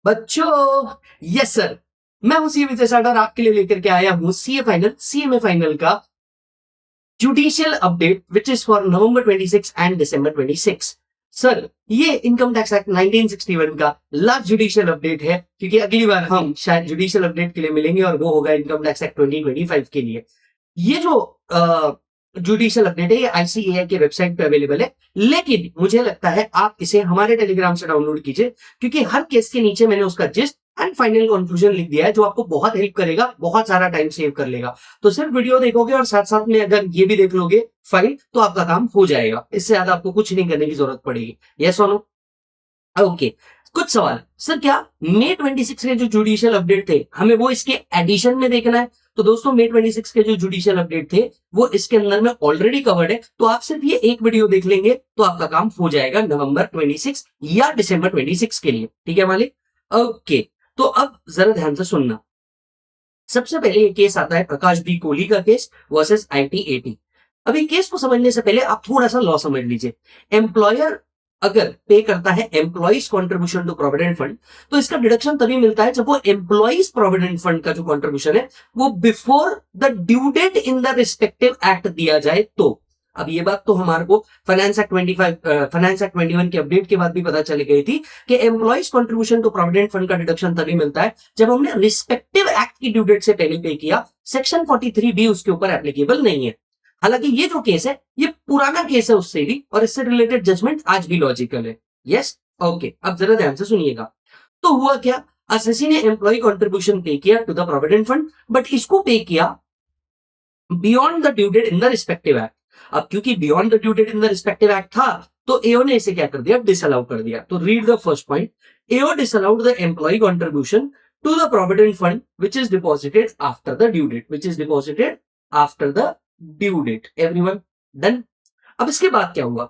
बच्चों, yes sir, मैं हूं सीए विजय साठ और आपके लिए लेकर के आया हूं सीएमए फाइनल का judicial update which is for November 26 and December 26। Sir, ये इनकम टैक्स एक्ट 1961 का लास्ट जुडिशियल अपडेट है, क्योंकि अगली बार हम शायद जुडिशियल अपडेट के लिए मिलेंगे और वो होगा इनकम टैक्स एक्ट 2025 के लिए। ये जो जुडिशियल अपडेट है ये आईसीएआई के वेबसाइट पे अवेलेबल है, लेकिन मुझे लगता है आप इसे हमारे टेलीग्राम से डाउनलोड कीजिए, क्योंकि हर केस के नीचे मैंने उसका जिस्ट एंड फाइनल कंक्लूजन लिख दिया है, जो आपको बहुत हेल्प करेगा, बहुत सारा टाइम सेव कर लेगा। तो सिर्फ वीडियो देखोगे और साथ साथ में अगर ये भी देख लोगे फाइल, तो आपका काम हो जाएगा। इससे ज्यादा आपको कुछ नहीं करने की जरूरत पड़ेगी। यस और नो? ओके, कुछ सवाल सर, क्या मई 26 के जो जुडिशियल अपडेट थे हमें वो इसके एडिशन में देखना है? तो दोस्तों, मई 26 के जो जुडिशियल अपडेट थे वो इसके अंदर में ऑलरेडी कवर्ड है, तो आप सिर्फ ये एक वीडियो देख लेंगे तो आपका काम हो जाएगा नवंबर 26 या दिसंबर 26 के लिए। ठीक है मालिक? ओके, तो अब जरा ध्यान से सुनना। सबसे पहले ये केस आता है प्रकाश बी कोहली का केस वर्सेस आईटीएटी। अभी केस को समझने से पहले आप थोड़ा सा लॉ समझ लीजिए। एम्प्लॉयर अगर पे करता है employees contribution to provident fund, तो इसका डिडक्शन तभी मिलता है जब वो एम्प्लॉइज प्रोविडेंट फंड का जो कॉन्ट्रीब्यूशन है वो before the due date in the respective act दिया जाए तो। अब ये बात तो हमारे को फाइनेंस एक्ट 21 के अपडेट के बाद भी पता चली गई थी कि employees contribution to provident fund का डिडक्शन तभी मिलता है जब हमने रिस्पेक्टिव एक्ट की ड्यू डेट से पहले पे किया। सेक्शन 43B उसके ऊपर एप्लीकेबल नहीं है। हालांकि ये जो केस है ये पुराना केस है उससे भी, और इससे रिलेटेड जजमेंट आज भी लॉजिकल है। यस, ओके, अब जरा ध्यान से सुनिएगा। तो हुआ क्या, असेसी ने एम्प्लॉय कॉन्ट्रीब्यूशन पे किया to the provident fund, but इसको पे किया beyond the due date in the respective act. अब क्योंकि beyond the due date in the respective act था, तो एओ ने इसे क्या कर दिया, डिसअलाउ कर दिया। तो read the first point. AO disallowed the employee contribution to the provident fund which is deposited after the due date, which is deposited after the due date. Everyone done? अब इसके बाद क्या हुआ,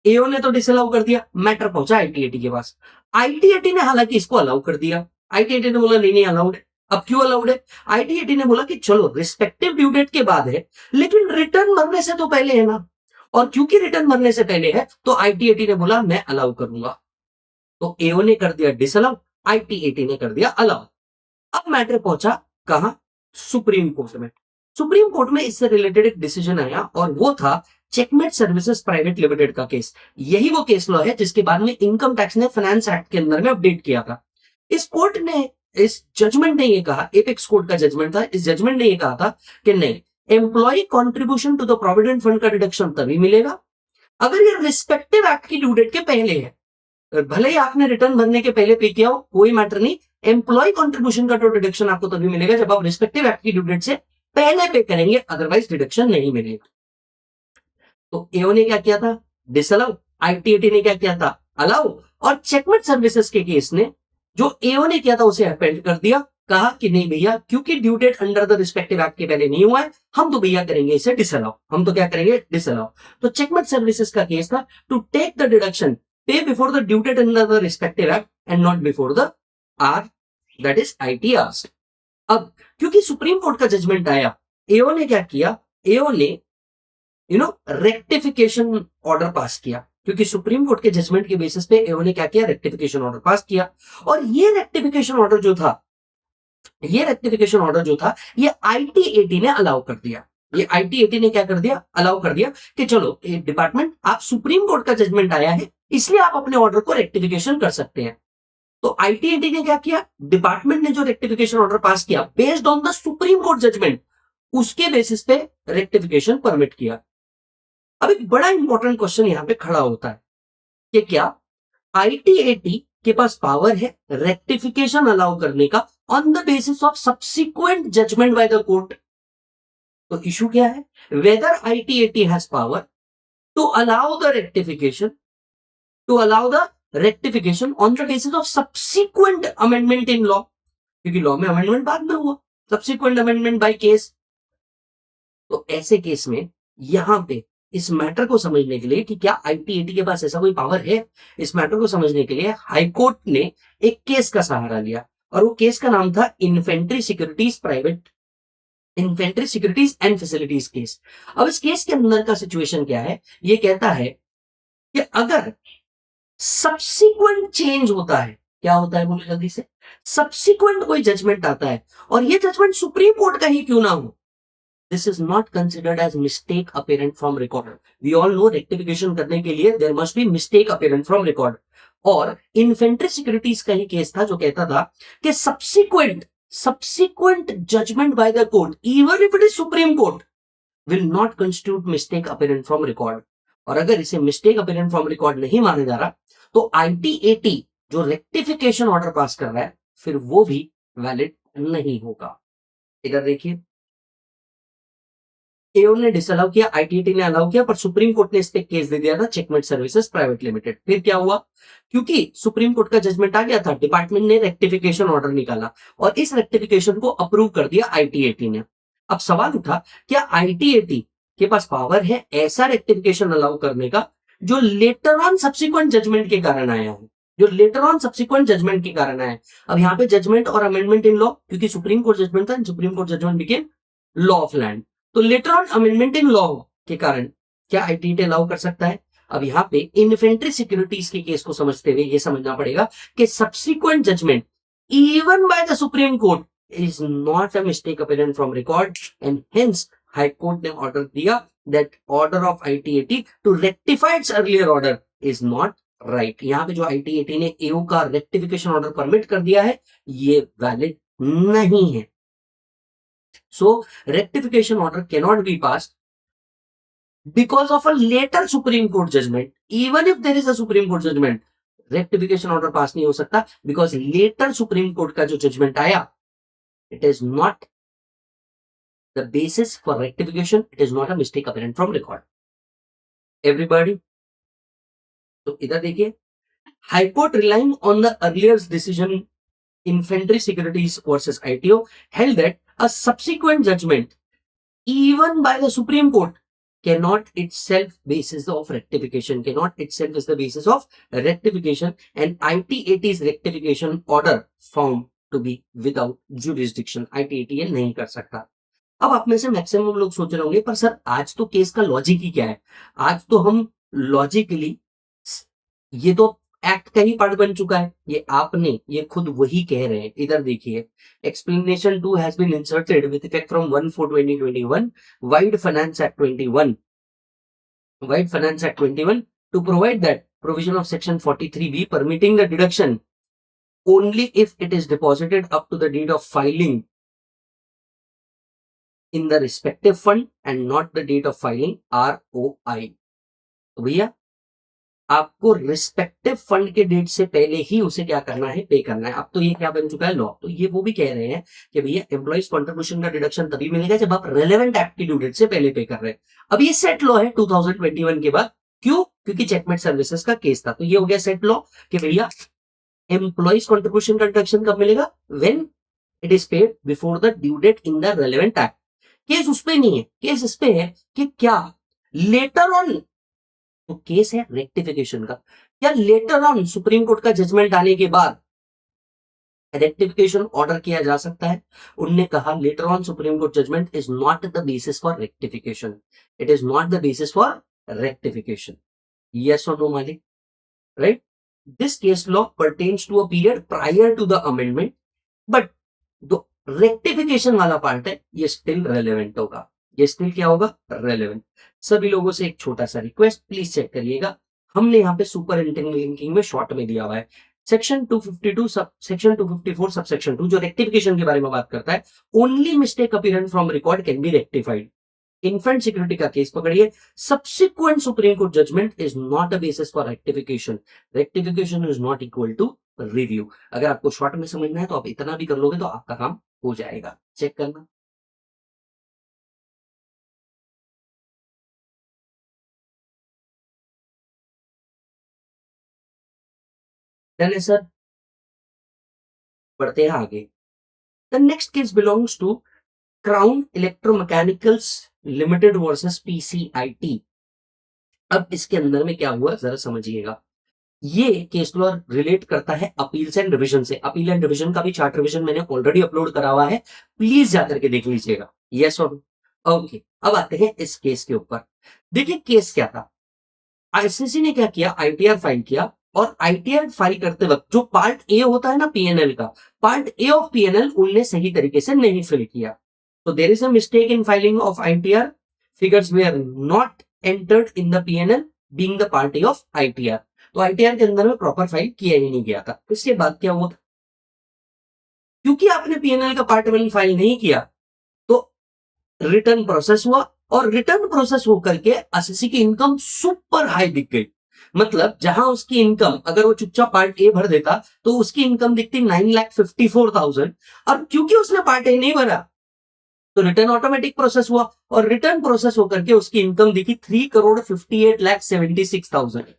एओ ने तो डिसअलाउ कर दिया, मैटर पहुंचा आईटीएटी के पास। आईटीएटी ने हालांकि इसको अलाउ कर दिया। आईटीएटी ने बोला नहीं अलाउड है। अब क्यों अलाउड है? आईटीएटी ने बोला कि चलो रिस्पेक्टिव ड्यू डेट के बाद है, लेकिन रिटर्न भरने से तो पहले है ना, और क्योंकि रिटर्न भरने से पहले है तो आईटीएटी ने बोला मैं अलाउ करूंगा। तो एओ ने कर दिया डिसअलाउ, आईटीएटी ने कर दिया अलाउ। अब मैटर पहुंचा कहां? सुप्रीम कोर्ट में। सुप्रीम कोर्ट में इससे रिलेटेड एक डिसीजन आया और वो था चेकमेट सर्विसेज प्राइवेट लिमिटेड का केस। यही वो केस लॉ है जिसके बाद में इनकम टैक्स ने फाइनेंस एक्ट के अंदर में अपडेट किया था। इस कोर्ट ने, इस जजमेंट ने ये कहा, एपेक्स कोर्ट का जजमेंट था, इस जजमेंट ने ये कहा था कि नहीं, employee contribution to the provident fund का डिडक्शन तभी मिलेगा अगर ये रिस्पेक्टिव एक्ट की ड्यू डेट के पहले है। भले ही आपने रिटर्न भरने के पहले पे किया हो, कोई मैटर नहीं, एम्प्लॉय कॉन्ट्रीब्यूशन का तो डिडक्शन आपको तभी मिलेगा जब आप रिस्पेक्टिव एक्ट की ड्यू डेट से पहले पे करेंगे, अदरवाइज डिडक्शन नहीं मिलेगा। तो एओ ने क्या किया था, डिसअलाउ। आईटीएटी ने क्या किया था, अलाउ। और चेकमेट सर्विसेज के केस ने जो एओ ने किया था उसे अपेंड कर दिया, कहा कि नहीं भैया, क्योंकि due date under the respective act के पहले नहीं हुआ है, हम तो भैया करेंगे इसे डिसअलाउ। हम तो क्या करेंगे, डिसअलाउ। तो चेकमेट सर्विसेज का केस था to take the deduction pay before the due date under the respective act and not before the R, that is ITR. अब क्योंकि सुप्रीम कोर्ट का जजमेंट आया, एओ ने क्या किया, एओ ने रेक्टिफिकेशन ऑर्डर पास किया। क्योंकि सुप्रीम कोर्ट के जजमेंट के बेसिस पे एओ ने क्या किया, रेक्टिफिकेशन ऑर्डर पास किया। और ये रेक्टिफिकेशन ऑर्डर जो था, ये आईटीएटी ने अलाउ कर दिया। ये आईटीएटी ने क्या कर दिया, अलाउ कर दिया कि चलो डिपार्टमेंट, आप सुप्रीम कोर्ट का जजमेंट आया है इसलिए आप अपने ऑर्डर को रेक्टिफिकेशन कर सकते हैं। तो आईटीएटी ने क्या किया, डिपार्टमेंट ने जो रेक्टिफिकेशन ऑर्डर पास किया based on the Supreme court judgment, उसके बेसिस पे रेक्टिफिकेशन परमिट किया। अब एक बड़ा इंपॉर्टेंट क्वेश्चन यहां पे खड़ा होता है कि क्या आईटीएटी के पास पावर है रेक्टिफिकेशन अलाउ करने का on the basis of subsequent judgment by the court? तो इशू क्या है, whether ITAT has power to allow the rectification, on the basis of subsequent amendment in law, क्योंकि लॉ में अमेंडमेंट बाद में हुआ, सब्सिक्वेंट अमेंडमेंट बाय केस। तो ऐसे केस में यहां पे इस मैटर को समझने के लिए कि क्या आईटीएटी के पास ऐसा कोई पावर है, इस मैटर को समझने के लिए हाईकोर्ट ने एक केस का सहारा लिया, और वो केस का नाम था infantry securities and facilities case. अब इस केस के अंदर का सिचुएशन क्या है, ये कहता है कि अगर सब्सिक्वेंट चेंज होता है, क्या होता है बोलो जल्दी से, सब्सिक्वेंट कोई जजमेंट आता है और ये जजमेंट सुप्रीम कोर्ट का ही क्यों ना हो, this is not considered as mistake apparent from record. We all know rectification करने के लिए there must be mistake apparent from record. और इन्फेंट्री सिक्योरिटीज का ही केस था जो कहता था कि subsequent judgment by the court even if it is Supreme Court will not constitute mistake apparent from record. और अगर इसे मिस्टेक अपेरेंट फ्रॉम रिकॉर्ड नहीं माना जा रहा तो ITAT जो रेक्टिफिकेशन ऑर्डर पास कर रहा है फिर वो भी वैलिड नहीं होगा। इधर देखिए, एओ ने डिसअलाउ किया, ITAT ने अलाउ किया, पर सुप्रीम कोर्ट ने इस पे केस दे दिया था चेकमेट सर्विसेज प्राइवेट लिमिटेड। फिर क्या हुआ, क्योंकि सुप्रीम कोर्ट का जजमेंट आ गया था, डिपार्टमेंट ने रेक्टिफिकेशन ऑर्डर निकाला और इस रेक्टिफिकेशन को अप्रूव कर दिया ITAT ने। अब सवाल उठा, क्या ITAT के पास पावर है ऐसा रेक्टिफिकेशन अलाउ करने का जो लेटर ऑन सब्सिक्वेंट जजमेंट के कारण आया है, जो लेटर ऑन सब्सिक्वेंट जजमेंट के कारण आया है। अब यहाँ पे जजमेंट और अमेंडमेंट इन लॉ, क्योंकि सुप्रीम कोर्ट जजमेंट था, supreme court judgement became law of land, तो later on amendment in law के कारण क्या ITAT अलाउ कर सकता है। अब यहाँ पे इन्फेंट्री सिक्योरिटीज के केस को समझते हुए ये समझना पड़ेगा कि subsequent judgment even by the Supreme Court is not a mistake apparent from record and hence High Court ने ऑर्डर दिया that order of ITAT to rectify its earlier order is not right. यहाँ पे जो ITAT ने एओ का rectification order permit कर दिया है ये वैलिड नहीं है। So rectification order cannot be passed because of a later Supreme Court judgment. Even if there is a Supreme Court judgment, rectification order pass नहीं हो सकता because later Supreme Court का जो judgment आया, it is not the basis for rectification. It is not a mistake apparent from record. Everybody, तो इधर देखिए, High Court relying on the earlier decision Infantry Securities versus ITO held that a subsequent judgment even by the Supreme Court cannot itself basis of rectification, cannot itself is the basis of rectification, and ITAT's rectification order found to be without jurisdiction. ITAT ये नहीं कर सकता। अब आप में से maximum लोग सोच रहे होंगे पर सर आज तो केस का लॉजिक ही क्या है, आज तो हम लॉजिकली ये तो एक्ट का ही पार्ट बन चुका है, ये आपने ये खुद वही कह रहे हैं। इधर देखिए, explanation 2 has been inserted with effect from 1/4/2021 vide finance act 21 to provide that provision of section 43B permitting the deduction only if it is deposited up to the date of filing in the respective fund and not the date of filing ROI। तो भैया आपको respective fund के date से पहले ही उसे क्या करना है, पे करना है। अब तो ये क्या बन चुका है, लॉ। तो ये वो भी कह रहे हैं कि भैया एम्प्लॉइज कंट्रीब्यूशन का डिडक्शन तभी मिलेगा जब आप रेलेवेंट एक्ट की ड्यू डेट से पहले पे कर रहे हैं। अब ये सेट लॉ है 2021 के बाद, क्यों, क्योंकि चेकमेट सर्विसेज का केस था। तो ये हो गया सेट लॉ कि भैया एम्प्लॉइज कंट्रीब्यूशन का डिडक्शन कब मिलेगा, when it is paid before the due date in the relevant act. Case उस पे नहीं है, केस इस पे है कि क्या लेटर ऑन, तो केस है रेक्टिफिकेशन का, या लेटर ऑन सुप्रीम कोर्ट का जजमेंट आने के बाद रेक्टिफिकेशन ऑर्डर किया जा सकता है। उनने कहा later on Supreme court judgment is not the basis for rectification, it is not the basis for rectification. Yes और नो मालिक, right. This case law pertains to a period prior to the amendment, but जो rectification वाला part है ये still relevant होगा, ये still क्या होगा, रेलेवेंट। सभी लोगों से एक छोटा सा रिक्वेस्ट, प्लीज चेक करिएगा, हमने यहाँ पे सुपर इंटरलिंकिंग में शॉर्ट में दिया हुआ है section 252 sub section 254 sub section 2 जो रेक्टिफिकेशन के बारे में बात करता है, only mistake appearance from record can be rectified. Infant Security का केस पकड़िए, subsequent Supreme court judgment is not a basis for rectification, rectification is not equal to review. अगर आपको शॉर्ट में समझना है तो आप इतना भी कर लोगे तो आपका काम हो जाएगा, चेक करना। डन है सर, बढ़ते हैं आगे। The next case belongs to Crown electromechanicals limited versus PCIT। अब इसके अंदर में क्या हुआ जरा समझिएगा, ये केस लॉ रिलेट करता है अपील्स एंड रिवीजन से। अपील एंड रिवीजन का भी चार्ट रिवीजन मैंने ऑलरेडी अपलोड करा हुआ है, प्लीज जाकर के देख लीजिएगा। यस और ओके। अब आते हैं इस केस के ऊपर। देखिए केस क्या था, ICC ने क्या किया, ITR फाइल किया और आईटीआर फाइल करते वक्त जो पार्ट ए होता है ना पीएनएल का, पार्ट ए ऑफ पीएनएल उनने सही तरीके से नहीं फिल किया, तो there is a mistake in filing of ITR, figures were not entered in the PNL being the part A of ITR. तो आईटीआर के अंदर में प्रॉपर फाइल किया ही नहीं गया था। इसके बाद क्या हुआ, क्योंकि आपने पीएनएल का पार्ट 1 फाइल नहीं किया तो रिटर्न प्रोसेस हुआ, और रिटर्न प्रोसेस होकर के एसएससी की इनकम सुपर हाई दिख गई। मतलब जहां उसकी इनकम, अगर वो चुपचाप पार्ट ए भर देता तो उसकी इनकम दिखती 9,54,000, और क्योंकि उसने पार्ट ए नहीं भरा तो रिटर्न ऑटोमेटिक प्रोसेस हुआ, और रिटर्न प्रोसेस होकर के उसकी इनकम दिखी 3,58,76,000।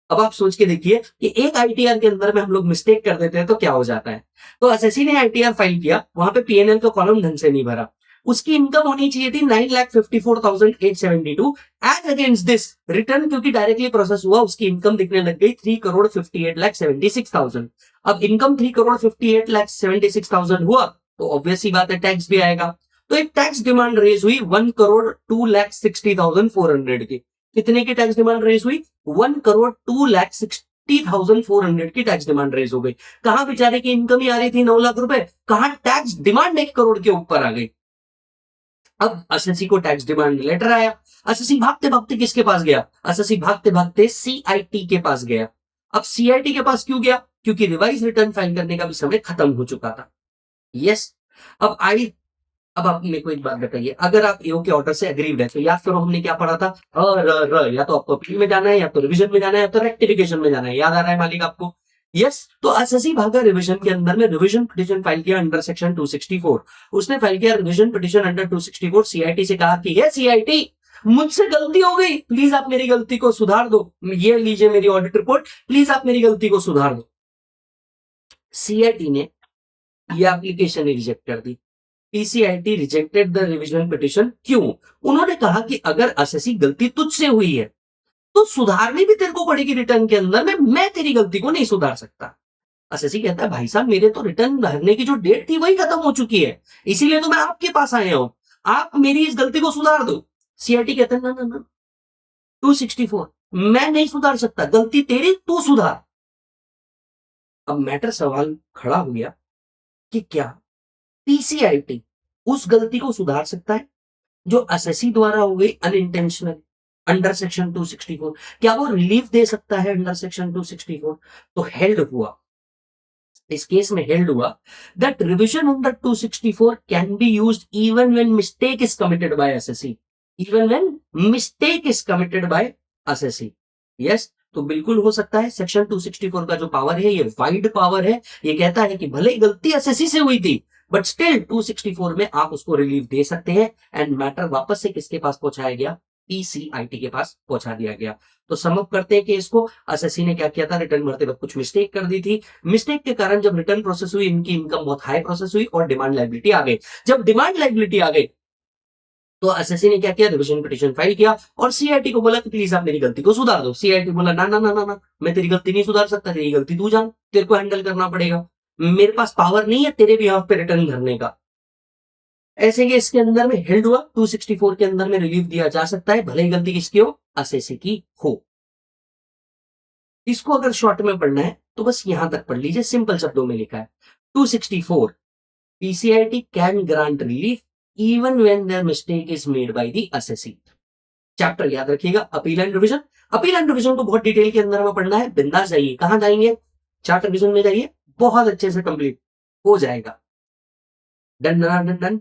अब आप सोच के देखिए कि एक आईटीआर के अंदर में हम लोग मिस्टेक कर देते हैं तो क्या हो जाता है। तो एसएससी ने आईटीआर फाइल किया, वहां पे पीएनएल का कॉलम ढंग से नहीं भरा, उसकी इनकम होनी चाहिए थी 9,54,872। एज अगेंस्ट दिस रिटर्न क्योंकि डायरेक्टली प्रोसेस हुआ, उसकी इनकम दिखने लग गई 3,58,76,000। अब इनकम 3,58,76,000 हुआ तो ऑब्वियसली बात है टैक्स भी आएगा। तो एक टैक्स डिमांड रेज हुई 1,02,60,400 की। कितने की टैक्स डिमांड रेज हुई? 1,02,60,400 की टैक्स डिमांड रेज हो गई। कहां बेचारे की इनकम ही आ रही थी 9 लाख रुपए, कहां टैक्स डिमांड 1 करोड़ के ऊपर आ गई। अब एसएससी को टैक्स डिमांड लेटर आया, एसएससी भागते भागते किसके पास गया? एसएससी भागते भागते सीआईटी के पास गया। अब सीआईटी के पास क्यों गया? क्योंकि रिवाइज रिटर्न फाइल करने का भी समय खत्म हो चुका था। यस, अब आप मेरे को एक बात बताइए, अगर आप ईओ के ऑर्डर से एग्रीड है तो याद करो हमने क्या पढ़ा था, या तो आपको अपील में जाना है, या तो रिवीजन में जाना है, या तो रेक्टिफिकेशन में जाना है। याद आ रहा है मालिक आपको? यस, तो एसएससी भागा रिवीजन के अंदर में, रिवीजन पिटीशन फाइल किया अंडर सेक्शन 264। उसने फाइल किया रिवीजन पिटीशन अंडर 264, सीआईटी से कहा कि ये सीआईटी मुझसे गलती हो गई, प्लीज आप मेरी गलती को सुधार दो, ये लीजिए मेरी ऑडिट रिपोर्ट, प्लीज आप मेरी गलती को सुधार दो। सीआईटी ने ये एप्लीकेशन रिजेक्ट कर दी। PCIT rejected the revision petition. क्यों? उन्होंने कहा कि अगर एसएससी गलती तुझसे हुई है तो सुधारनी भी तेरे को पड़ेगी रिटर्न के अंदर में, मैं तेरी गलती को नहीं सुधार सकता। एसएससी कहता है भाई साहब मेरे तो रिटर्न भरने की जो डेट थी वही खत्म हो चुकी है, इसीलिए तो मैं आपके पास आया हूं, आप मेरी इस गलती को सुधार दो। सीआईटी कहता है ना ना ना 264 मैं नहीं सुधार सकता, गलती तेरी, तू सुधार। अब मैटर सवाल खड़ा हो गया कि क्या पीसीआईटी उस गलती को सुधार सकता है जो एसएससी द्वारा हो गई अनइंटेंशनल अंडर सेक्शन 264? क्या वो रिलीफ दे सकता है अंडर सेक्शन 264? तो हेल्ड हुआ, इस केस में हेल्ड हुआ that revision under 264 can be used even when mistake is committed by SSC, even when mistake is committed by SSC. Yes, तो बिल्कुल हो सकता है। सेक्शन 264 का जो पावर है ये वाइड पावर है, ये कहता है कि भले गलती एसएससी से हुई थी बट स्टिल 264 में आप उसको रिलीफ दे सकते हैं, एंड मैटर वापस से किसके पास पहुंचाया गया? पीसीआईटी के पास पहुंचा दिया गया। तो समअप करते हैं कि इसको एसएससी ने क्या किया था, रिटर्न भरते वक्त कुछ मिस्टेक कर दी थी, मिस्टेक के कारण जब रिटर्न प्रोसेस हुई इनकी इनकम बहुत हाई प्रोसेस हुई और डिमांड लायबिलिटी आ गई। जब डिमांड लायबिलिटी आ गई तो एसएससी ने क्या किया, रिवीजन पिटीशन फाइल किया और सीआईटी को बोला कि प्लीज आप मेरी गलती को सुधार दो। सीआईटी बोला ना ना ना ना ना, मैं तेरी गलती नहीं सुधार सकता, तेरी गलती तू जान, तेरे को हैंडल करना पड़ेगा, मेरे पास पावर नहीं है तेरे भी पे रिटर्न भरने का। ऐसे कि इसके अंदर में हेल्ड हुआ, 264 के अंदर में रिलीफ दिया जा सकता है भले ही गलती किसकी हो, एसएससी की हो। इसको अगर शॉर्ट में पढ़ना है तो बस यहां तक पढ़ लीजिए, सिंपल शब्दों में लिखा है 264 PCIT can grant relief even when their mistake is made by the SSC. Chapter याद रखिएगा, appeal and revision. Appeal and revision को बहुत डिटेल के अंदर में पढ़ना है, बिंदास जाइए। कहां जाएंगे? चैप्टर रिवीजन में जाइए, बहुत अच्छे से कंप्लीट हो जाएगा। Done done done done.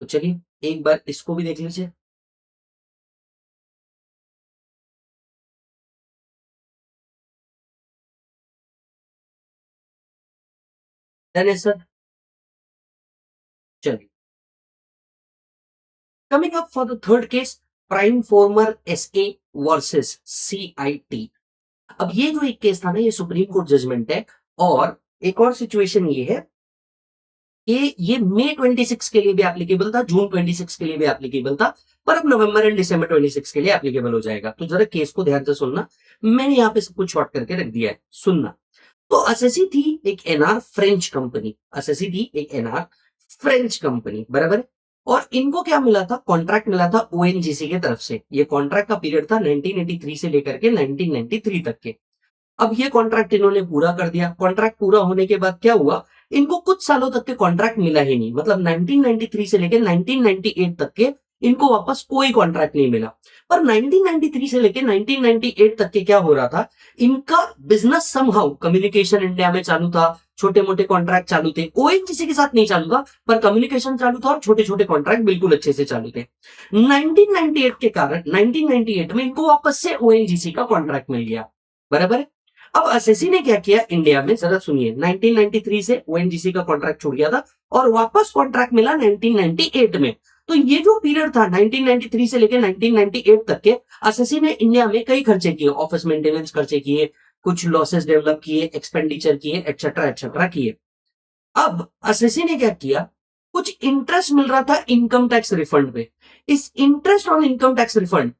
तो चलिए एक बार इसको भी देख लीजिए। डन है सर। चलिए coming up for the third case, Prime Former SA versus CIT. अब ये जो एक केस था ना, ये सुप्रीम कोर्ट जजमेंट है, और एक और सिचुएशन ये है कि ये मई 26 के लिए भी एप्लीकेबल था, जून 26 के लिए भी एप्लीकेबल था, पर अब नवंबर एंड दिसंबर 26 के लिए एप्लीकेबल हो जाएगा। तो जरा केस को ध्यान से सुनना, मैंने यहाँ पे सब कुछ शॉर्ट करके रख दिया है, सुनना। तो एसएससी थी एक एनआर फ्रेंच कंपनी, एसएससी थी एक एनआर फ्रेंच कंपनी, बराबर है। और इनको क्या मिला था? कॉन्ट्रैक्ट मिला था ओएनजीसी की तरफ से। ये कॉन्ट्रैक्ट का पीरियड था 1983 से लेकर के 1993 तक के। अब ये कॉन्ट्रैक्ट इन्होंने पूरा कर दिया। कॉन्ट्रैक्ट पूरा होने के बाद क्या हुआ, इनको कुछ सालों तक के कॉन्ट्रैक्ट मिला ही नहीं, मतलब 1993 से लेकर 1998 तक के इनको वापस कोई कॉन्ट्रैक्ट नहीं मिला। पर 1993 से लेकर 1998 तक के क्या हो रहा था, इनका बिजनेस समहाउ, कम्युनिकेशन इंडिया में चालू था, छोटे मोटे कॉन्ट्रैक्ट चालू थे, ओएनजीसी के साथ नहीं चालू था पर कम्युनिकेशन चालू था और छोटे छोटे कॉन्ट्रैक्ट बिल्कुल अच्छे से चालू थे। 1998 के कारण 1998 में इनको वापस से ओएनजीसी का कॉन्ट्रैक्ट मिल गया, बराबर है। अब एसएससी ने क्या किया इंडिया में, जरा सुनिए, 1993 से ओएनजीसी का कॉन्ट्रैक्ट छूट गया था और वापस कॉन्ट्रैक्ट मिला 1998 में। तो ये जो पीरियड था 1993 से लेकर 1998 तक के, एसएससी ने इंडिया में कई खर्चे किए, ऑफिस मेंटेनेंस खर्चे किए, कुछ लॉसेस डेवलप किए, एक्सपेंडिचर किए, एक्सेट्रा एक्सेट्रा किए। अब एसएससी ने क्या किया, कुछ इंटरेस्ट मिल रहा था इनकम टैक्स रिफंड पे। इस interest on income tax refund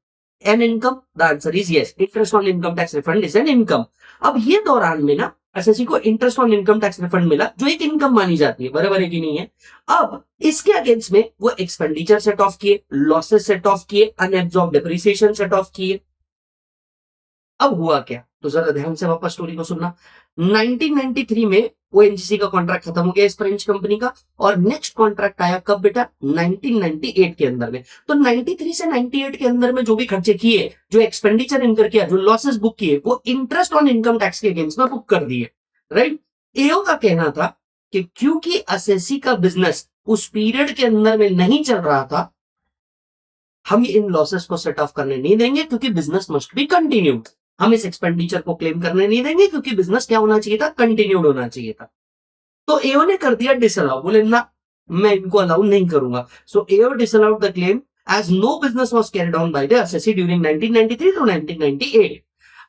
an income, the answer is yes, interest on income tax refund is an income. अब ये दौरान में ना एसएससी को interest on income tax refund मिला, जो एक इनकम मानी जाती है, बराबर है कि नहीं है। अब इसके अगेंस्ट में वो एक्सपेंडिचर सेट ऑफ किए, लॉसेस सेट ऑफ किए, अनएब्सॉर्ब डेप्रिसिएशन सेट ऑफ किए। अब हुआ क्या, तो जरा ध्यान से वापस स्टोरी को सुनना। 1993 में ओएनजीसी का कॉन्ट्रैक्ट खत्म हो गया इस फ्रेंच कंपनी का, और नेक्स्ट कॉन्ट्रैक्ट आया कब बेटा, 1998 के अंदर में। तो 93 से 98 के अंदर में जो भी खर्चे किए, जो एक्सपेंडिचर इनकर किया, जो लॉसेस बुक किए, वो इंटरेस्ट ऑन इनकम टैक्स के अगेंस्ट में बुक कर दिए, राइट। एओ का कहना था कि क्योंकि एसएससी का बिजनेस उस पीरियड के अंदर में नहीं चल रहा था, हम इन लॉसेस को सेट ऑफ करने नहीं देंगे क्योंकि बिजनेस मस्ट बी कंटिन्यूड। हम इस एक्सपेंडिचर को क्लेम करने नहीं देंगे क्योंकि बिजनेस क्या होना चाहिए था, कंटिन्यूड होना चाहिए था। तो एओ ने कर दिया डिसअलाउ, बोले ना मैं इनको अलाउ नहीं करूंगा। So AO disallowed the claim as no business was carried on by the SSC during 1993 to 1998।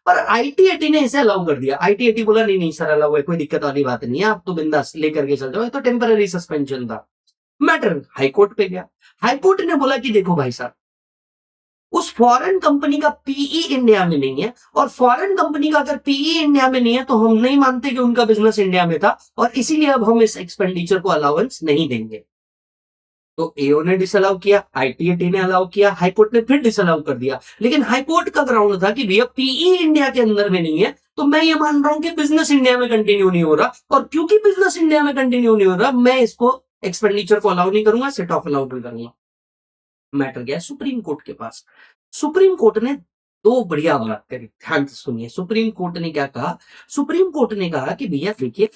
पर आईटीएटी ने इसे अलाउ कर दिया। आईटीएटी बोला नहीं नहीं सर अलाउ है, कोई दिक्कत वाली बात नहीं है, आप तो बिंदास लेकर के चल जाओ, तो टेम्पररी सस्पेंशन था। मैटर हाईकोर्ट पे गया। हाईकोर्ट ने बोला कि देखो भाई साहब, उस फॉरेन कंपनी का पीई इंडिया में नहीं है, और फॉरेन कंपनी का अगर पीई इंडिया में नहीं है तो हम नहीं मानते कि उनका बिजनेस इंडिया में था, और इसीलिए अब हम इस एक्सपेंडिचर को अलाउंस नहीं देंगे। तो एओ ने डिसअलाउ किया, आईटीएटी ने अलाउ किया, हाईकोर्ट ने फिर डिसअलाउ कर दिया। लेकिन हाईकोर्ट का ग्राउंड था कि भैया पीई इंडिया के अंदर में नहीं है, तो मैं ये मान रहा हूं कि बिजनेस इंडिया में कंटिन्यू नहीं हो रहा, और क्योंकि बिजनेस इंडिया में कंटिन्यू नहीं हो रहा, मैं इसको एक्सपेंडिचर को अलाउ नहीं करूंगा, सेट ऑफ अलाउ नहीं करूंगा। मैटर गया सुप्रीम कोर्ट के पास। सुप्रीम कोर्ट ने दो बढ़िया बात करी, ध्यान से सुनिए। सुप्रीम कोर्ट ने क्या कहा, सुप्रीम कोर्ट ने कहा कि भैया देखिए,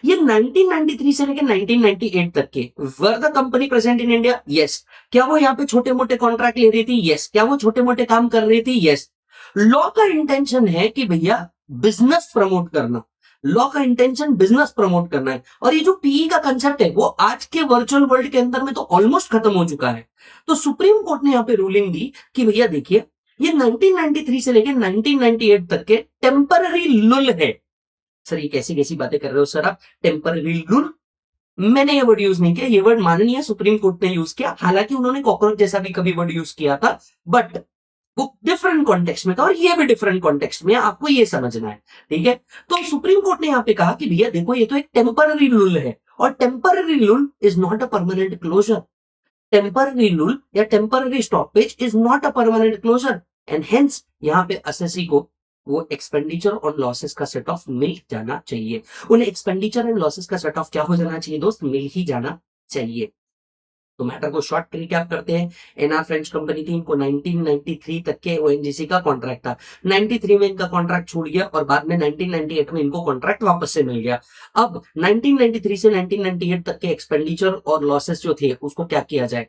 ये 1993 से लेकर 1998 तक के were the company present in India, yes. क्या वो यहाँ पे छोटे मोटे कॉन्ट्रैक्ट ले रही थी, यस। क्या वो छोटे मोटे काम कर रही थी, यस। लॉ का इंटेंशन है कि भैया बिजनेस प्रमोट करना, लॉ का इंटेंशन बिजनेस प्रमोट करना है। और ये जो पीई का कंसेप्ट है वो आज के वर्चुअल वर्ल्ड के अंदर में तो ऑलमोस्ट खत्म हो चुका है। तो सुप्रीम कोर्ट ने यहाँ पे रूलिंग दी कि भैया देखिए, ये 1993 से लेकर 1998 तक के टेम्पररी लुल है। सर ये कैसी कैसी बातें कर रहे हो सर आप, टेम्पररी लुल? मैंने ये वर्ड यूज नहीं किया, ये वर्ड माननीय सुप्रीम कोर्ट ने यूज किया। हालांकि उन्होंने कॉकरोच जैसा भी कभी वर्ड यूज किया था, बट वो डिफरेंट कॉन्टेक्स्ट में था, और ये भी डिफरेंट कॉन्टेक्स्ट में, आपको ये समझना है, ठीक है। तो सुप्रीम कोर्ट ने यहाँ पे कहा कि भैया देखो, ये तो एक टेम्पररी लुल है, और temporary lull is not a permanent closure. Temporary lull या temporary stoppage is not a permanent closure, and hence यहाँ पे एसएससी को वो एक्सपेंडिचर और लॉसेस का सेट ऑफ मिल जाना चाहिए। उन्हें एक्सपेंडिचर एंड लॉसेस का सेट ऑफ क्या हो जाना चाहिए दोस्त, मिल ही जाना चाहिए। तो मैटर को शॉर्ट रिकैप करते हैं। एनआर फ्रेंच कंपनी थी, इनको 1993 तक के ओएनजीसी का कॉन्ट्रैक्ट था। 93 में इनका कॉन्ट्रैक्ट छूट गया, और बाद में 1998 में इनको कॉन्ट्रैक्ट वापस से मिल गया। अब 1993 से 1998 तक के एक्सपेंडिचर और लॉसेस जो थे उसको क्या किया जाए,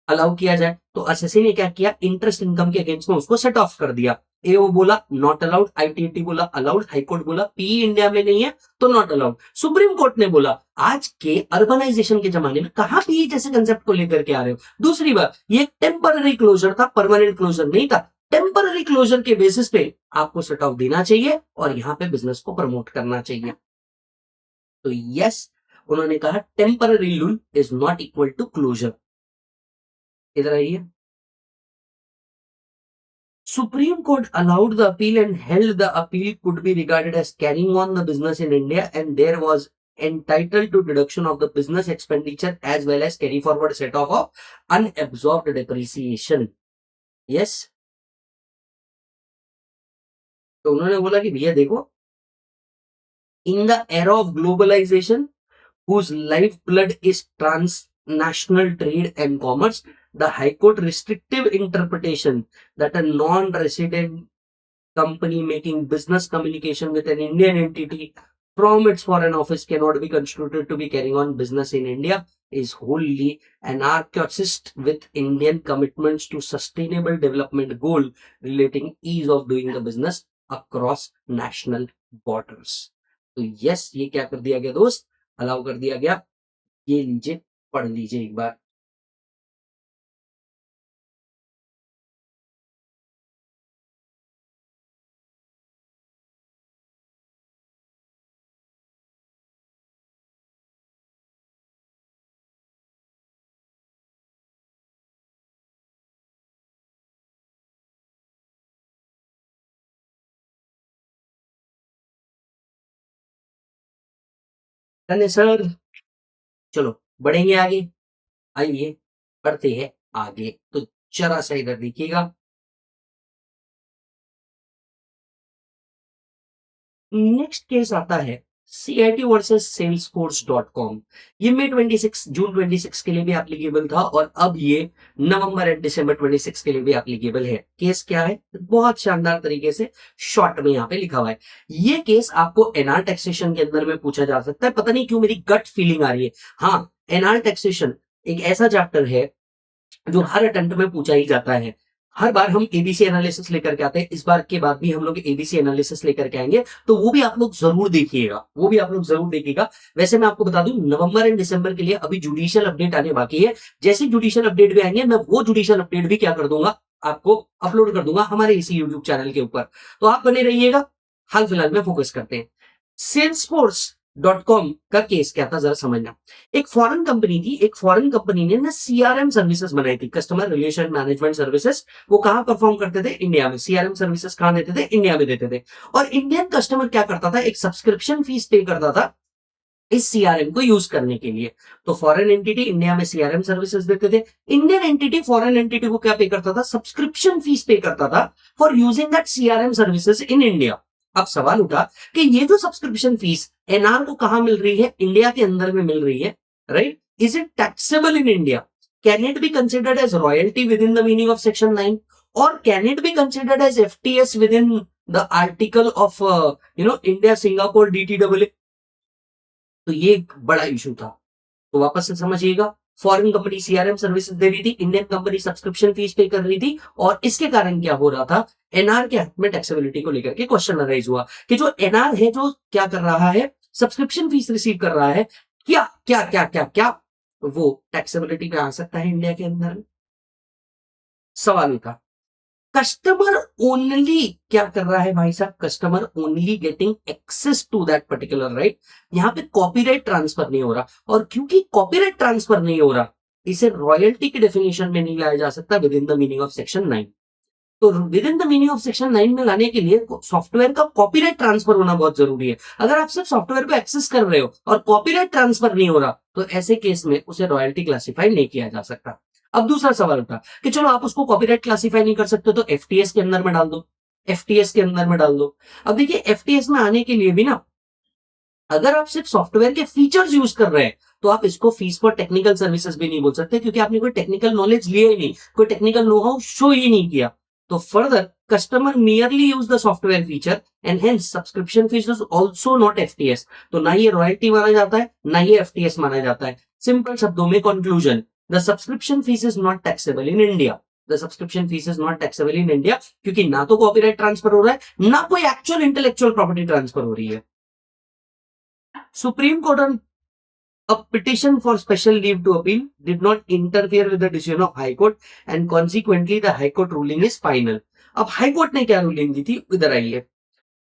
अलाउ किया जाए। तो एसएससी ने क्या किया, इंटरेस्ट इनकम के अगेंस्ट में उसको सेट ऑफ कर दिया। एओ बोला नॉट अलाउड, आईटीटी बोला अलाउड, हाईकोर्ट बोला पीई इंडिया में नहीं है तो नॉट अलाउड। सुप्रीम कोर्ट ने बोला आज के अर्बनाइजेशन के जमाने में कहां पीई जैसे कंसेप्ट को लेकर के आ रहे हो। दूसरी बात, ये टेम्पररी क्लोजर था, परमानेंट क्लोजर नहीं था। टेम्पररी क्लोजर के बेसिस पे आपको सेट ऑफ देना चाहिए और यहाँ पे बिजनेस को प्रमोट करना चाहिए। तो यस, उन्होंने कहा temporary lull is not equal to closure. इधर आइए। Supreme Court allowed the appeal and held the appeal could be regarded as carrying on the business in India, and there was entitled to deduction of the business expenditure as well as carry forward set off of unabsorbed depreciation. Yes. तो उन्होंने बोला कि भैया देखो, In the era of globalization, whose lifeblood is transnational trade and commerce, the High Court restrictive interpretation that a non-resident company making business communication with an Indian entity from its foreign office cannot be construed to be carrying on business in India is wholly anarchist with Indian commitments to sustainable development goal relating ease of doing the business across national borders. तो yes, ये क्या कर दिया गया दोस्त, allow कर दिया गया। ये लीजिए, पढ़ लीजिए एक बार। धन्य सर। चलो बढ़ेंगे आगे, आइए बढ़ते हैं आगे। तो जरा सा इधर देखिएगा। नेक्स्ट केस आता है CIT वर्सेस salesforce.com। ये मई 26 जून 26 के लिए भी एप्लीकेबल था और अब ये नवंबर एंड दिसंबर 26 के लिए भी एप्लीकेबल है। केस क्या है, बहुत शानदार तरीके से शॉर्ट में यहाँ पे लिखा हुआ है। ये केस आपको एनआर टैक्सेशन के अंदर में पूछा जा सकता है। पता नहीं क्यों मेरी गट फीलिंग आ रही है। हाँ, एनआर टैक्सेशन एक ऐसा चैप्टर है जो हर अटेम्प्ट में पूछा ही जाता है। हर बार हम एबीसी एनालिसिस लेकर के आते हैं, इस बार के बाद भी हम लोग एबीसी एनालिसिस लेकर के आएंगे, तो वो भी आप लोग जरूर देखिएगा, वो भी आप लोग जरूर देखिएगा। वैसे मैं आपको बता दूं, नवंबर एंड दिसंबर के लिए अभी जुडिशियल अपडेट आने बाकी है। जैसे जुडिशियल अपडेट भी आएंगे, मैं वो जुडिशियल अपडेट भी क्या कर दूंगा, आपको अपलोड कर दूंगा हमारे इसी यूट्यूब चैनल के ऊपर। तो आप बने रहिएगा। हाल फिलहाल में फोकस करते हैं Salesforce.com का केस क्या था, जरा समझना। एक फॉरेन कंपनी थी, एक फॉरेन कंपनी ने ना CRM सर्विसेज बनाई थी, कस्टमर रिलेशन मैनेजमेंट सर्विसेज। वो कहां परफॉर्म करते थे, इंडिया में। CRM सर्विसेज कहां देते थे, इंडिया में देते थे। और इंडियन कस्टमर क्या करता था, एक सब्सक्रिप्शन फीस पे करता था इस CRM को यूज करने के लिए। तो फॉरेन एंटिटी इंडिया में CRM सर्विसेज देते थे, इंडियन एंटिटी फॉरेन एंटिटी को क्या पे करता था, सब्सक्रिप्शन फीस पे करता था for using that CRM services in India. अब सवाल उठा कि ये जो सब्सक्रिप्शन फीस एनआर को कहां मिल रही है, इंडिया के अंदर में मिल रही है, right? Is it taxable in India? Can it be considered as royalty within the meaning of section 9, और can it be considered as FTS within the article of India Singapore DTAA? तो ये एक बड़ा issue था। तो वापस से समझिएगा, फॉरेन कंपनी CRM सर्विसेज दे रही थी, इंडियन कंपनी सब्सक्रिप्शन फीस पे कर रही थी, और इसके कारण क्या हो रहा था, एनआर के हक में टैक्सेबिलिटी को लेकर के क्वेश्चन अराइज हुआ कि जो एनआर है, जो क्या कर रहा है, सब्सक्रिप्शन फीस रिसीव कर रहा है, क्या क्या क्या क्या क्या वो टैक्सेबिलिटी में आ सकता है इंडिया के अंदर? सवाल था। कस्टमर ओनली क्या कर रहा है भाई साहब, customer only getting access to that particular right. यहां पे कॉपीराइट ट्रांसफर नहीं हो रहा, और क्योंकि कॉपीराइट ट्रांसफर नहीं हो रहा, इसे रॉयल्टी की डेफिनेशन में नहीं लाया जा सकता with in the meaning of section 9। तो with in the meaning of section 9 में लाने के लिए सॉफ्टवेयर का कॉपीराइट ट्रांसफर होना बहुत जरूरी है। अगर आप सिर्फ सॉफ्टवेयर को एक्सेस कर रहे हो और कॉपीराइट ट्रांसफर नहीं हो रहा, तो ऐसे केस में उसे रॉयल्टी क्लासिफाई नहीं किया जा सकता। अब दूसरा सवाल उठा कि चलो आप उसको कॉपीराइट क्लासिफाई नहीं कर सकते, तो FTS के अंदर में डाल दो, FTS के अंदर में डाल दो। अब देखिए, FTS में आने के लिए भी ना, अगर आप सिर्फ सॉफ्टवेयर के फीचर्स यूज कर रहे हैं, तो आप इसको फीस फॉर टेक्निकल सर्विसेज भी नहीं बोल सकते, क्योंकि आपने कोई टेक्निकल नॉलेज लिया ही नहीं, कोई टेक्निकल नो हाउ शो ही नहीं किया। तो further customer merely use the software feature and hence subscription fees is also not FTS। तो ना ये रॉयल्टी माना जाता है, ना ये FTS माना जाता है। सिंपल शब्दों में conclusion, the subscription fees is not taxable in India. The subscription fees is not taxable in India, क्योंकि ना तो कॉपीराइट ट्रांसफर हो रहा है, ना कोई एक्चुअल इंटेलेक्चुअल प्रॉपर्टी ट्रांसफर हो रही है। Supreme Court on a petition for special leave to appeal did not interfere with the decision of High Court, and consequently the High Court ruling is final. अब High Court ने क्या ruling दी थी, इधर आइए।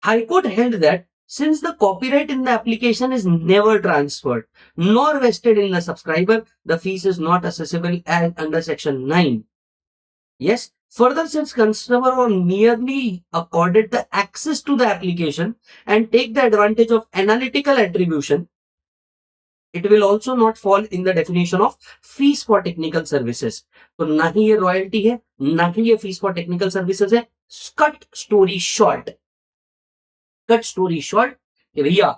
High Court held that since the copyright in the application is never transferred nor vested in the subscriber, the fees is not assessable as under section 9. Yes. Further, since customer or merely accorded the access to the application and take the advantage of analytical attribution, it will also not fall in the definition of fees for technical services. तो ना ही ये royalty है, ना ही ये fees for technical services है। Cut story short कि भैया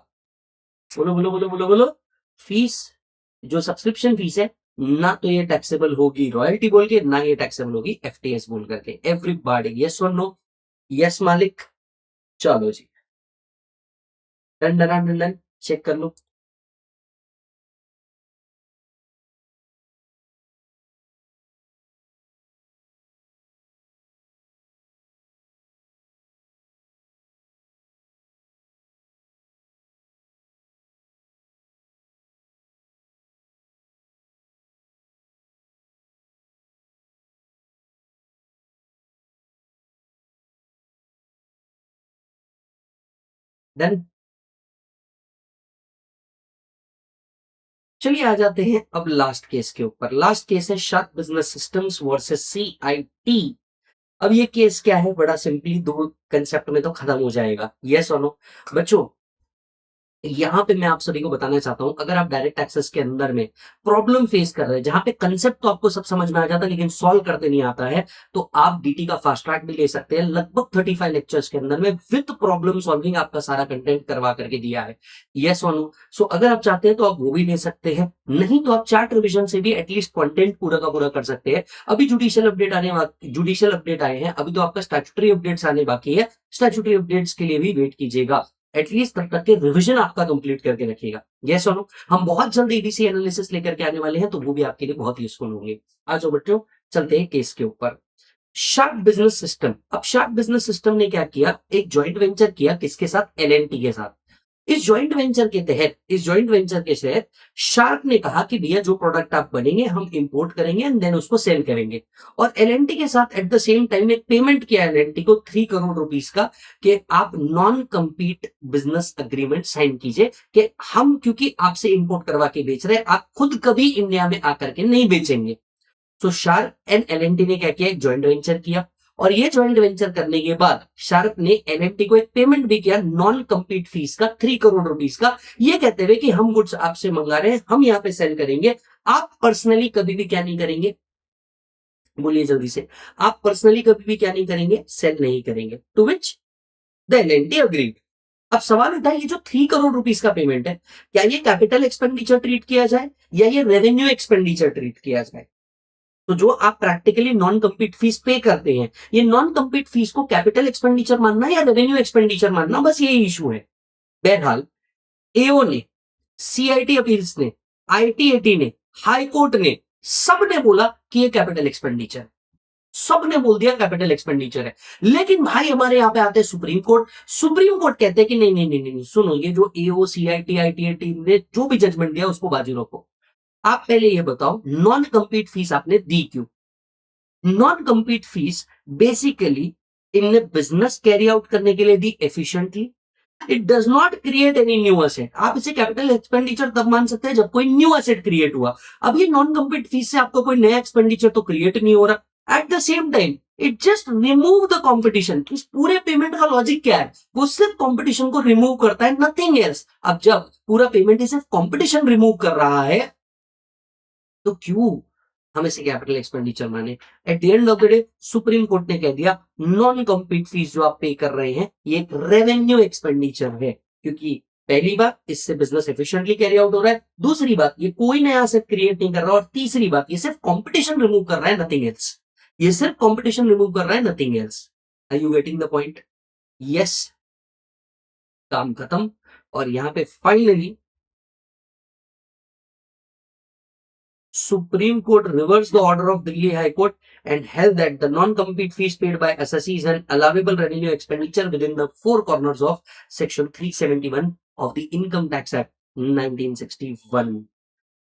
बोलो बोलो बोलो बोलो बोलो। फीस, जो सब्सक्रिप्शन फीस है, ना तो ये टैक्सेबल होगी रॉयल्टी बोल के, ना ये टैक्सेबल होगी एफटीएस बोल करके। एवरीबॉडी यस और नो? यस मालिक। चलो जी, done done done done, check कर लो। डन। चलिए आ जाते हैं अब लास्ट केस के ऊपर। लास्ट केस है shark business systems versus CIT. अब ये केस क्या है, बड़ा सिंपली दो कंसेप्ट में तो खत्म हो जाएगा। यस और नो बच्चों? यहाँ पे मैं आप सभी को बताना चाहता हूं, अगर आप डायरेक्ट एक्सेस के अंदर में प्रॉब्लम फेस कर रहे हैं, जहां पे कंसेप्ट तो आपको सब समझ में आ जाता है लेकिन सॉल्व करते नहीं आता है, तो आप डीटी का फास्ट ट्रैक भी ले सकते हैं। लगभग 35 लेक्चर्स के अंदर में विद प्रॉब्लम सॉल्विंग आपका सारा कंटेंट करवा करके दिया है। यस और नो? सो अगर आप चाहते हैं तो आप वो भी ले सकते हैं, नहीं तो आप चार्ट रिविजन से भी एटलीस्ट कंटेंट पूरा का पूरा कर सकते हैं। अभी जुडिशियल अपडेट आए हैं, अभी तो आपका स्टैट्यूटरी अपडेट्स आने बाकी है। स्टैट्यूटरी अपडेट्स के लिए भी वेट कीजिएगा, एटलीस्ट तब तक के रिवीजन आपका कंप्लीट करके रखिएगा। यस और नो? हम बहुत जल्द एबीसी एनालिसिस लेकर के आने वाले हैं, तो वो भी आपके लिए बहुत यूजफुल होंगे। आ जाओ बच्चों, चलते हैं केस के ऊपर। Shark business system. अब शार्क बिजनेस सिस्टम ने क्या किया, एक जॉइंट वेंचर किया, किसके साथ? एलएनटी के साथ। इस जॉइंट वेंचर के तहत शार्क ने कहा कि भैया जो प्रोडक्ट आप बनेंगे हम इंपोर्ट करेंगे एंड देन उसको सेल करेंगे। और एलएनटी के साथ एट द सेम टाइम एक पेमेंट किया एलएनटी को 3 करोड़ रुपीस का, कि आप non compete business agreement sign कीजिए, कि हम क्योंकि आपसे इंपोर्ट करवा के बेच रहे हैं, आप खुद कभी इंडिया में आकर के नहीं बेचेंगे। तो शार्क एंड एलएनटी ने क्या किया, एक ज्वाइंट वेंचर किया। और ये ज्वाइंट वेंचर करने के बाद शार्क ने एलएनटी को एक पेमेंट भी किया नॉन कम्पीट फीस का 3 करोड़ रुपीस का, ये कहते हुए कि हम गुड्स आपसे मंगा रहे हैं, हम यहाँ पे सेल करेंगे, आप पर्सनली कभी भी क्या नहीं करेंगे, बोलिए जल्दी से। आप पर्सनली कभी भी क्या नहीं करेंगे, सेल नहीं करेंगे। To which the LNT agreed. अब सवाल उठा, ये जो 3 करोड़ रुपीस का पेमेंट है, क्या ये कैपिटल एक्सपेंडिचर ट्रीट किया जाए या ये रेवेन्यू एक्सपेंडिचर ट्रीट किया जाए? तो जो आप प्रैक्टिकली नॉन कम्पीट फीस पे करते हैं, ये नॉन कम्पीट फीस को कैपिटल एक्सपेंडिचर मानना या रेवेन्यू एक्सपेंडिचर मानना, बस ये इशू है। बहरहाल एओ ने, सीआईटी अपील्स ने, आईटीएटी ने, हाई कोर्ट ने, सब ने बोला कि ये कैपिटल एक्सपेंडिचर, सब ने बोल दिया कैपिटल एक्सपेंडिचर है। लेकिन भाई हमारे यहाँ पे आते हैं सुप्रीम कोर्ट। सुप्रीम कोर्ट कहते हैं कि नहीं नहीं नहीं नहीं, सुनो, ये जो एओ सीआईटी आईटीएटी ने जो भी जजमेंट दिया उसको बाजी रोको। आप पहले ये बताओ, नॉन कम्पीट फीस आपने दी क्यों? नॉन कम्पीट फीस बेसिकली इनने बिजनेस कैरी आउट करने के लिए दी efficiently. It does not create any new asset. आप इसे कैपिटल एक्सपेंडिचर तब मान सकते हैं जब कोई न्यू एसेट क्रिएट हुआ। अब ये नॉन कम्पीट फीस से आपको कोई नया एक्सपेंडिचर तो क्रिएट नहीं हो रहा। Eight the same time it just remove the competition. इस पूरे पेमेंट का लॉजिक क्या है, वो सिर्फ कॉम्पिटिशन को रिमूव करता है, नथिंग एल्स। अब जब पूरा पेमेंट सिर्फ कॉम्पिटिशन रिमूव कर रहा है, तो क्यों हम इसे कैपिटल एक्सपेंडिचर माने? At the end of the day supreme court ने कह दिया नॉन कम्पीट फीस जो आप पे कर रहे हैं ये एक रेवेन्यू एक्सपेंडिचर है, क्योंकि पहली बात इससे बिजनेस एफिशिएंटली कैरी आउट हो रहा है, दूसरी बात ये कोई नया एसेट क्रिएट नहीं कर रहा, और तीसरी बात ये सिर्फ कंपटीशन रिमूव कर रहा है, नथिंग एल्स। ये सिर्फ कंपटीशन रिमूव कर रहा है, nothing else. Are you getting the point? Yes. काम खत्म। और यहां पे finally Supreme Court reversed the order of Delhi High Court and held that the non-compete fees paid by SSE is an allowable revenue expenditure within the four corners of Section 371 of the Income Tax Act 1961.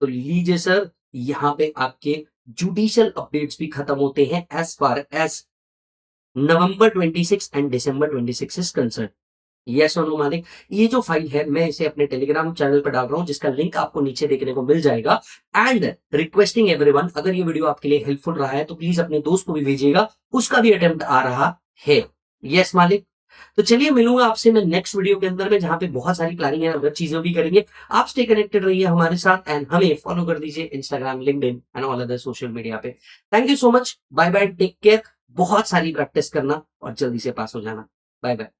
तो लीजिए sir, यहाँ पे आपके judicial updates भी खत्म होते हैं as far as November 26 and December 26 is concern. Yes और नो मालिक? ये जो फाइल है मैं इसे अपने टेलीग्राम चैनल पर डाल रहा हूं, जिसका लिंक आपको नीचे देखने को मिल जाएगा। एंड रिक्वेस्टिंग एवरीवन, अगर ये वीडियो आपके लिए हेल्पफुल रहा है तो प्लीज अपने दोस्त को भी भेजिएगा, उसका भी अटेम्प्ट आ रहा है। यस मालिक? तो चलिए मिलूंगा आपसे मैं नेक्स्ट वीडियो के अंदर में, जहां पे बहुत सारी प्लानिंग है, अगर चीजें भी करेंगे। आप स्टे कनेक्टेड रहिए हमारे साथ एंड हमें फॉलो कर दीजिए Instagram, LinkedIn and all other social media पे। Thank you so much, bye bye, take care. बहुत सारी प्रैक्टिस करना और जल्दी से पास हो जाना। Bye bye.